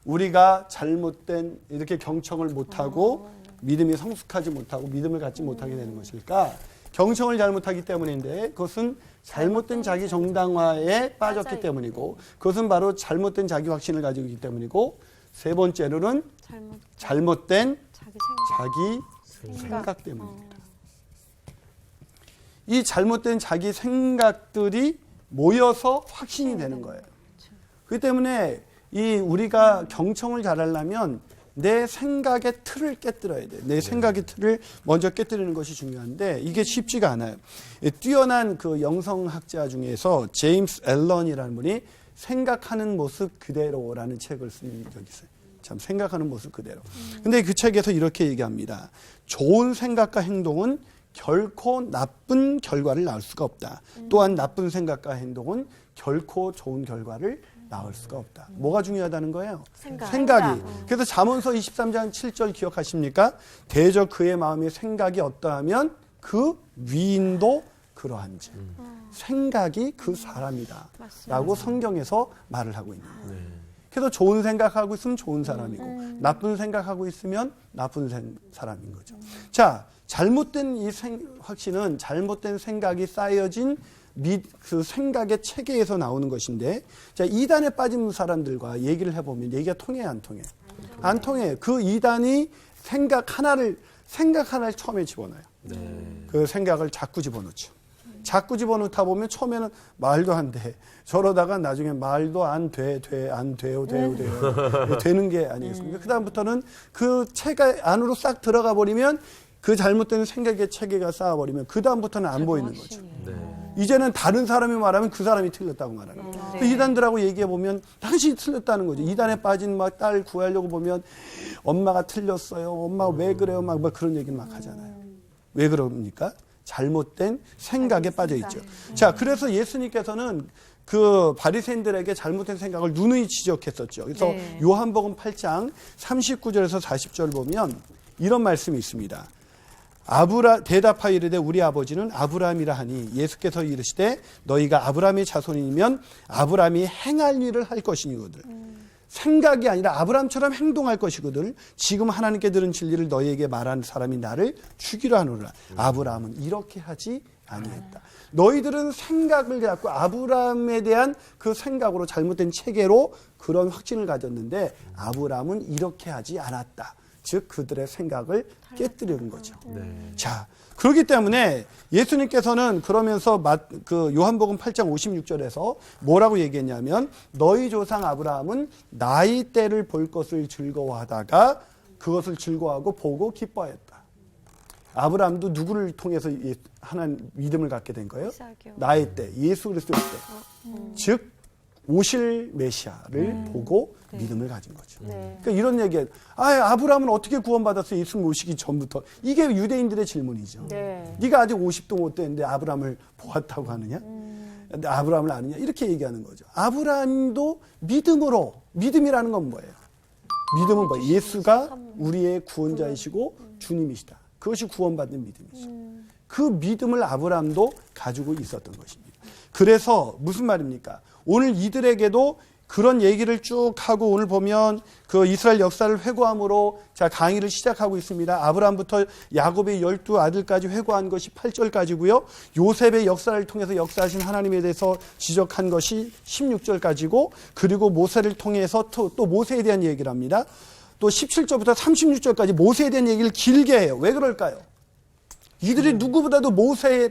우리가 잘못된 이렇게 경청을 못하고 믿음이 성숙하지 못하고 믿음을 갖지 못하게 되는 것일까? 경청을 잘못하기 때문인데 그것은 잘못된 자기 정당화에 빠졌기 때문이고 그것은 바로 잘못된 자기 확신을 가지고 있기 때문이고 세 번째로는 잘못된 자기 생각 때문입니다. 이 잘못된 자기 생각들이 모여서 확신이 되는 거예요. 그렇기 때문에 우리가 경청을 잘하려면 내 생각의 틀을 깨뜨려야 돼요. 내 생각의 틀을 먼저 깨뜨리는 것이 중요한데 이게 쉽지가 않아요. 뛰어난 그 영성학자 중에서 제임스 앨런이라는 분이 생각하는 모습 그대로라는 책을 쓴 적이 있어요. 참 생각하는 모습 그대로. 근데 그 책에서 이렇게 얘기합니다. 좋은 생각과 행동은 결코 나쁜 결과를 낳을 수가 없다. 또한 나쁜 생각과 행동은 결코 좋은 결과를 낳을 수가 없다. 뭐가 중요하다는 거예요? 생각이. 그래서 잠언서 23장 7절 기억하십니까? 대저 그의 마음의 생각이 어떠하면 그 위인도 그러한지. 생각이 그 사람이다. 라고 성경에서 말을 하고 있는 거예요. 그래서 좋은 생각하고 있으면 좋은 사람이고 나쁜 생각하고 있으면 나쁜 사람인 거죠. 자, 잘못된 이 확신은 잘못된 생각이 쌓여진 그 생각의 체계에서 나오는 것인데, 자, 이단에 빠진 사람들과 얘기를 해보면 얘기가 통해요, 안 통해요? 안 통해요. 그 이단이 생각 하나를 처음에 집어넣어요. 그 생각을 자꾸 집어넣죠. 자꾸 집어넣다 보면 처음에는 말도 안 돼. 저러다가 나중에 말도 안 돼요. 되는 게 아니겠습니까? 그다음부터는 그 체계 안으로 싹 들어가 버리면 그 잘못된 생각의 체계가 쌓아버리면 그다음부터는 안 보이는 거죠. 이제는 다른 사람이 말하면 그 사람이 틀렸다고 말하는 거예요. 그 이단들하고 얘기해보면 당신이 틀렸다는 거죠. 이단에 빠진 막 딸 구하려고 보면 엄마가 틀렸어요. 엄마가 왜 그래요? 막 그런 얘기를 막 하잖아요. 왜 그럽니까? 잘못된 생각에 빠져 있죠. 자, 그래서 예수님께서는 그 바리새인들에게 잘못된 생각을 누누이 지적했었죠. 그래서 요한복음 8장 39절에서 40절 보면 이런 말씀이 있습니다. 대답하여 이르되 우리 아버지는 아브라함이라 하니 예수께서 이르시되 너희가 아브라함의 자손이면 아브라함이 행할 일을 할 것이니거든. 생각이 아니라 아브라함처럼 행동할 것이거든. 지금 하나님께 들은 진리를 너희에게 말한 사람이 나를 죽이려 하노라. 아브라함은 이렇게 하지 아니했다. 너희들은 생각을 갖고 아브라함에 대한 그 생각으로 잘못된 체계로 그런 확신을 가졌는데 아브라함은 이렇게 하지 않았다. 즉 그들의 생각을 깨뜨리는 거죠. 자, 그렇기 때문에 예수님께서는 그러면서 그 요한복음 8장 56절에서 뭐라고 얘기했냐면 너희 조상 아브라함은 나이 때를 볼 것을 즐거워하다가 그것을 즐거워하고 보고 기뻐했다. 아브라함도 누구를 통해서 하나님 믿음을 갖게 된 거예요? 나이 때, 예수 그리스도의 때. 즉 오실 메시아를 보고 믿음을 가진 거죠. 그러니까 이런 얘기예요. 아브라함은 어떻게 구원받았어요? 예수님 오시기 전부터. 이게 유대인들의 질문이죠. 네가 아직 50도 못 됐는데 아브라함을 보았다고 하느냐? 아브라함을 아느냐? 이렇게 얘기하는 거죠. 아브라함도 믿음이라는 건 뭐예요? 믿음은 뭐예요? 예수가 우리의 구원자이시고 주님이시다. 그것이 구원받는 믿음이죠. 그 믿음을 아브라함도 가지고 있었던 것입니다. 그래서 무슨 말입니까? 오늘 이들에게도 그런 얘기를 쭉 하고 오늘 보면 그 이스라엘 역사를 회고함으로 자 강의를 시작하고 있습니다. 아브라함부터 야곱의 12아들까지 회고한 것이 8절까지고요. 요셉의 역사를 통해서 역사하신 하나님에 대해서 지적한 것이 16절까지고 그리고 모세를 통해서 또 모세에 대한 얘기를 합니다. 또 17절부터 36절까지 모세에 대한 얘기를 길게 해요. 왜 그럴까요? 이들이 누구보다도 모세의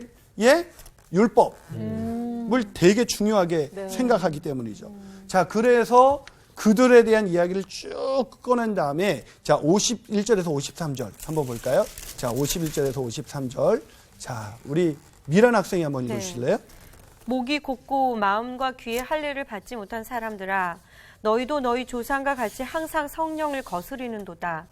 율법을 되게 중요하게 생각하기 때문이죠. 자, 그래서 그들에 대한 이야기를 쭉 꺼낸 다음에 자, 51절에서 53절 한번 볼까요? 자, 51절에서 53절. 자, 우리 미란 학생이 한번 읽으실래요? 목이 곧고 마음과 귀의 할례를 받지 못한 사람들아 너희도 너희 조상과 같이 항상 성령을 거스리는도다.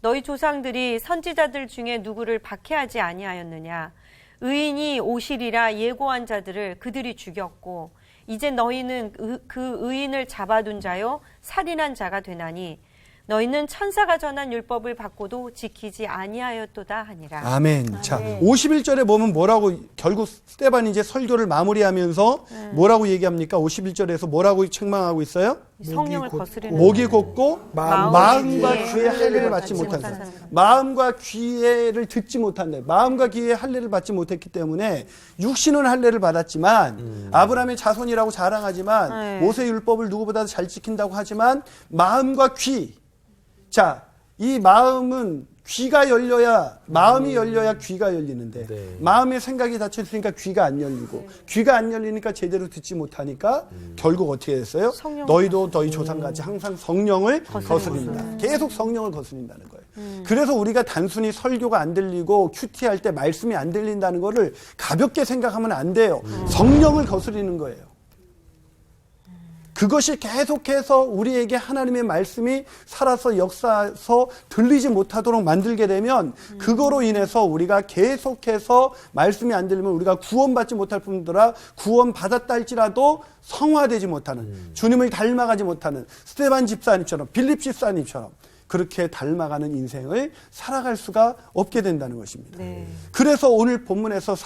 너희 조상들이 선지자들 중에 누구를 박해하지 아니하였느냐. 의인이 오시리라 예고한 자들을 그들이 죽였고 이제 너희는 그 의인을 잡아둔 자요 살인한 자가 되나니 너희는 천사가 전한 율법을 받고도 지키지 아니하였도다 하니라. 아멘. 자, 51절에 보면 뭐라고 결국 스데반이 이제 설교를 마무리하면서 뭐라고 얘기합니까? 51절에서 뭐라고 책망하고 있어요? 성령을 거스르는 목이 곧고 마음과 귀의 귀의 할례를 받지 못한 사람. 마음과 귀를 듣지 못한다. 마음과 귀의 할례를 받지 못했기 때문에 육신은 할례를 받았지만 아브라함의 자손이라고 자랑하지만 모세 율법을 누구보다 잘 지킨다고 하지만 마음과 귀. 자, 이 마음은 귀가 열려야 마음이 열려야 귀가 열리는데 마음의 생각이 닫혀 있으니까 귀가 안 열리고 귀가 안 열리니까 제대로 듣지 못하니까 결국 어떻게 됐어요? 너희도 너희 조상같이 항상 성령을 거스린다. 계속 성령을 거스린다는 거예요. 그래서 우리가 단순히 설교가 안 들리고 큐티할 때 말씀이 안 들린다는 거를 가볍게 생각하면 안 돼요. 성령을 거스리는 거예요. 그것이 계속해서 우리에게 하나님의 말씀이 살아서 역사해서 들리지 못하도록 만들게 되면 그거로 인해서 우리가 계속해서 말씀이 안 들리면 우리가 구원받지 못할 뿐더러 구원받았다 할지라도 성화되지 못하는 주님을 닮아가지 못하는 스데반 집사님처럼 빌립 집사님처럼 그렇게 닮아가는 인생을 살아갈 수가 없게 된다는 것입니다. 그래서 오늘 본문에서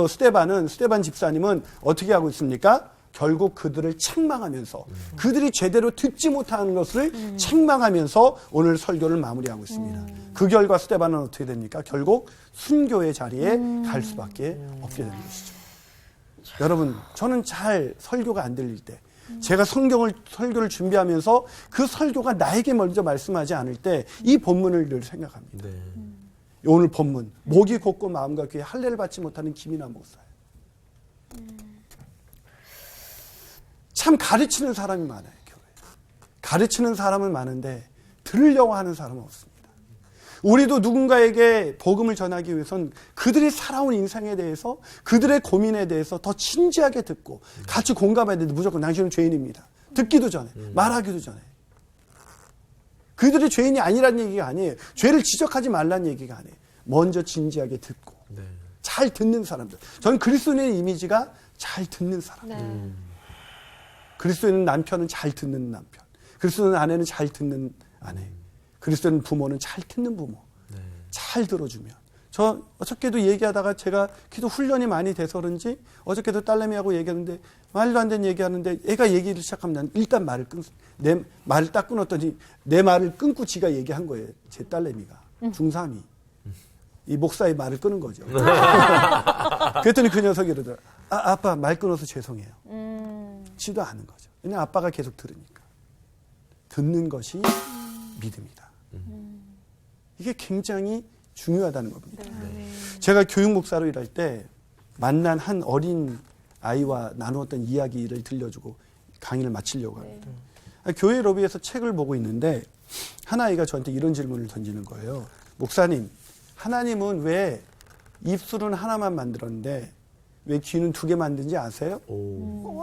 스데반 집사님은 어떻게 하고 있습니까? 결국 그들을 책망하면서 그들이 제대로 듣지 못하는 것을 책망하면서 오늘 설교를 마무리하고 있습니다. 그 결과 스데반은 어떻게 됩니까? 결국 순교의 자리에 갈 수밖에 없게 되는 것이죠. 여러분, 저는 잘 설교가 안 들릴 때 제가 설교를 준비하면서 그 설교가 나에게 먼저 말씀하지 않을 때 이 본문을 늘 생각합니다. 오늘 본문 목이 곧고 마음과 귀에 할례를 받지 못하는 김이나 목사예요. 참 가르치는 사람이 많아요. 교회에. 가르치는 사람은 많은데 들으려고 하는 사람은 없습니다. 우리도 누군가에게 복음을 전하기 위해선 그들이 살아온 인생에 대해서 그들의 고민에 대해서 더 진지하게 듣고 같이 공감해야 되는데 무조건 당신은 죄인입니다. 듣기도 전에 말하기도 전에 그들이 죄인이 아니란 얘기가 아니에요. 죄를 지적하지 말란 얘기가 아니에요. 먼저 진지하게 듣고 잘 듣는 사람들. 저는 그리스도인의 이미지가 잘 듣는 사람. 그리스도인 남편은 잘 듣는 남편. 그리스도인 아내는 잘 듣는 아내. 그리스도인 부모는 잘 듣는 부모. 잘 들어주면. 저 어저께도 얘기하다가 제가 기도 훈련이 많이 돼서 그런지 어저께도 딸내미하고 얘기하는데 말도 안 되는 얘기하는데 애가 얘기를 시작하면 난 일단 내 말을 딱 끊었더니 내 말을 끊고 지가 얘기한 거예요. 제 딸내미가. 중3이. 이 목사의 말을 끊은 거죠. 그랬더니 그 녀석이 이러더라. 아빠 말 끊어서 죄송해요. 지도 않은 거죠. 왜냐하면 아빠가 계속 들으니까. 듣는 것이 믿음이다. 이게 굉장히 중요하다는 겁니다. 제가 교육 목사로 일할 때 만난 한 어린 아이와 나누었던 이야기를 들려주고 강의를 마치려고 합니다. 교회 로비에서 책을 보고 있는데 한 아이가 저한테 이런 질문을 던지는 거예요. 목사님, 하나님은 왜 입술은 하나만 만들었는데 왜 귀는 2개 만든지 아세요?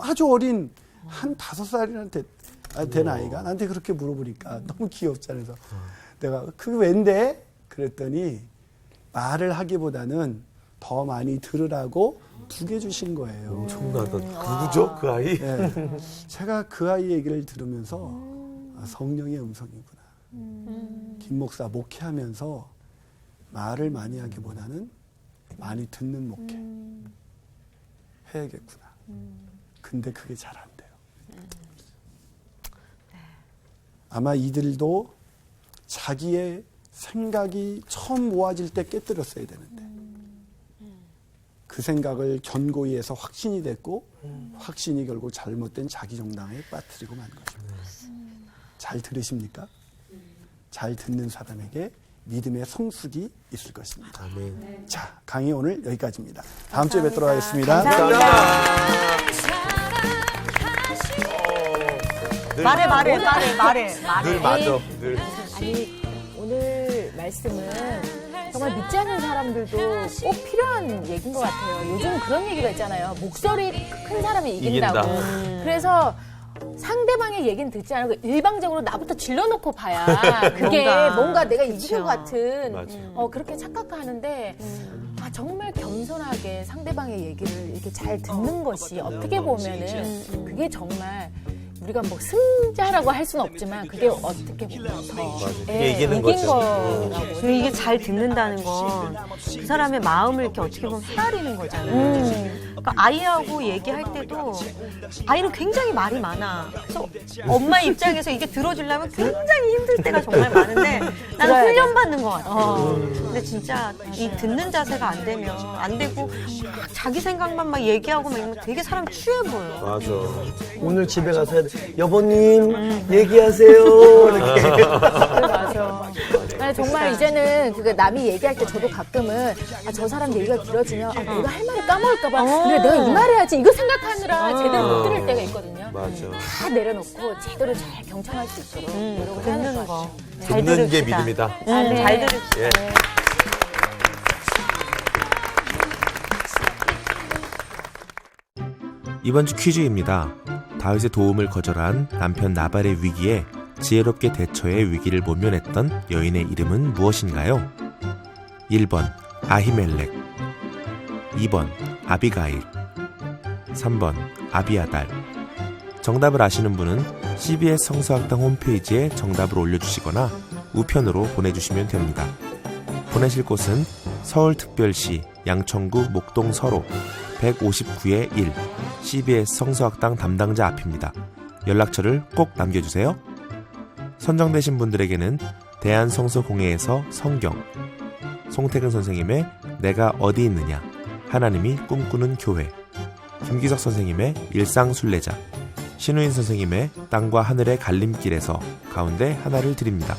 아주 어린 한 5살이나 된 아이가 나한테 그렇게 물어보니까 너무 귀엽잖아요. 그래서 내가 그게 왠데? 그랬더니 말을 하기보다는 더 많이 들으라고 2개 주신 거예요. 엄청나다. 누구죠? 그 아이? 네. 제가 그 아이 얘기를 들으면서 성령의 음성이구나. 김 목사 목회하면서 말을 많이 하기보다는 많이 듣는 목회 해야겠구나. 근데 그게 잘 안 돼요. 아마 이들도 자기의 생각이 처음 모아질 때 깨뜨렸어야 되는데 그 생각을 견고히 해서 확신이 됐고 확신이 결국 잘못된 자기 정당에 빠뜨리고 만 것입니다. 잘 들으십니까? 잘 듣는 사람에게 믿음의 성숙이 있을 것입니다. 아멘. 자, 강의 오늘 여기까지입니다. 다음 주에 뵙도록 하겠습니다. 말해. 늘 맞아. 늘. 아니, 오늘 말씀은 정말 믿지 않는 사람들도 꼭 필요한 얘기인 것 같아요. 요즘 그런 얘기가 있잖아요. 목소리 큰 사람이 이긴다고. 그래서 상대방의 얘기는 듣지 않고 일방적으로 나부터 질러놓고 봐야 그게 뭔가 내가 이기는 것 같은 그렇게 착각하는데 정말 겸손하게 상대방의 얘기를 이렇게 잘 듣는 것이 어떻게 보면은 그게 정말 우리가 뭐 승자라고 할 수는 없지만 그게 어떻게 보면 더 이기는 이긴 거죠. 거라고. 이게 잘 듣는다는 건 그 사람의 마음을 이렇게 어떻게 보면 헤아리는 거잖아요. 그러니까 아이하고 얘기할 때도 아이는 굉장히 말이 많아. 그래서 엄마 입장에서 이게 들어주려면 굉장히 힘들 때가 정말 많은데 나는 훈련받는 것 같아. 근데 진짜 이 듣는 자세가 안 되면 안 되고 막 자기 생각만 막 얘기하고 막 이러면 되게 사람 취해 보여. 맞아. 오늘 집에 가서 해야 돼. 여보님, 얘기하세요. 이렇게. 맞아. 아니, 정말 이제는 그 남이 얘기할 때 저도 가끔은 저 사람 얘기가 길어지면 내가 할 말을 까먹을까봐 그래 내가 이 말 해야지 이거 생각하느라 제대로 못 들을 때가 있거든요. 맞아. 다 내려놓고 제대로 잘 경청할 수 있도록 노력을 하는 듣는 거. 거. 잘 듣는 게 들읍시다. 믿음이다. 잘 들읍시다. 예. 이번 주 퀴즈입니다. 다윗의 도움을 거절한 남편 나발의 위기에 지혜롭게 대처해 위기를 모면했던 여인의 이름은 무엇인가요? 1번 아히멜렉, 2번 아비가일, 3번 아비아달. 정답을 아시는 분은 CBS 성서학당 홈페이지에 정답을 올려주시거나 우편으로 보내주시면 됩니다. 보내실 곳은 서울특별시 양천구 목동서로 159-1 CBS 성서학당 담당자 앞입니다. 연락처를 꼭 남겨주세요. 선정되신 분들에게는 대한성서공회에서 성경, 송태근 선생님의 내가 어디 있느냐, 하나님이 꿈꾸는 교회, 김기석 선생님의 일상순례자, 신우인 선생님의 땅과 하늘의 갈림길에서 가운데 하나를 드립니다.